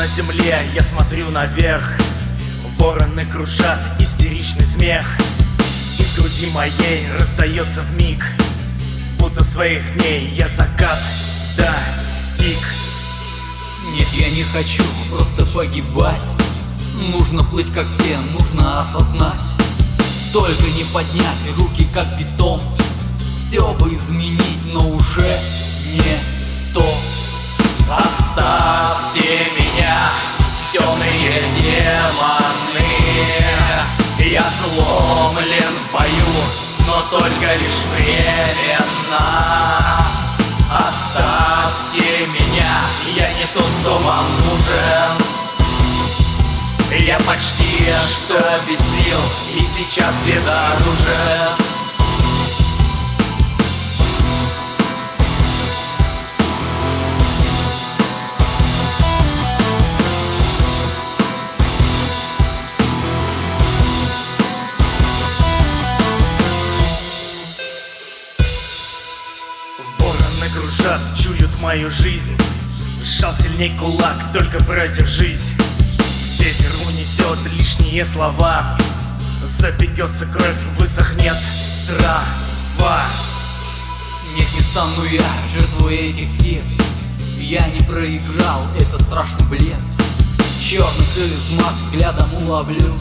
на земле, я смотрю наверх. Вороны кружат, истеричный смех из груди моей раздается вмиг, будто своих дней я закат достиг. Нет, я не хочу просто погибать. Нужно плыть как все, нужно осознать. Только не поднять руки как бетон. Все бы изменить, но уже не то. Оставьте меня, темные демоны. Я сломлен в бою, но только лишь временно. Оставьте меня, я не тот, кто вам нужен. Я почти что без сил и сейчас безоружен. Вороны кружат, чуют мою жизнь. Сжал сильней кулак, только продержись. Ветер унесет лишние слова. Запекется кровь, высохнет трава. Нет, не стану я жертвой этих птиц. Я не проиграл, это страшный блеск. Черных измат взглядом уловлю.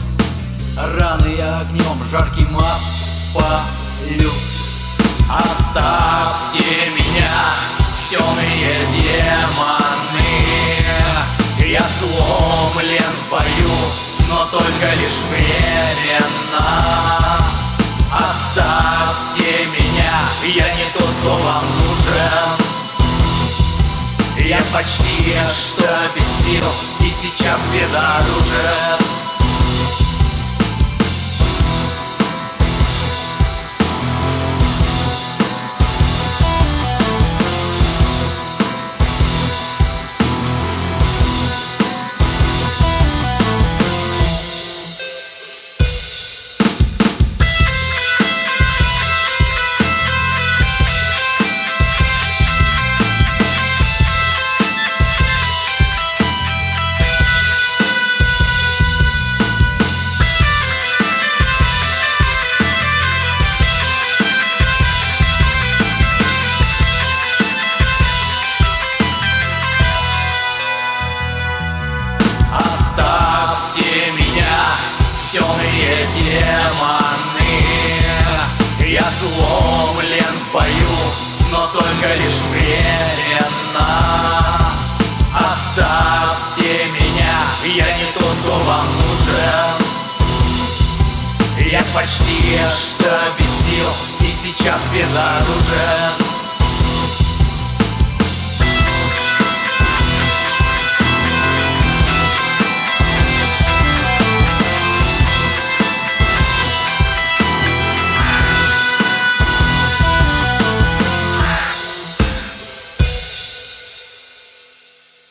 Раны я огнем жарким опалю. Оставьте меня, темные демоны. Я сломлен в бою, но только лишь временно. Оставьте меня, я не тот, кто вам нужен. Я почти что без сил и сейчас безоружен. Оставьте меня, темные демоны. Я сломлен в бою, но только лишь временно. Оставьте меня, я не тот, кто вам нужен. Я почти что без сил и сейчас безоружен.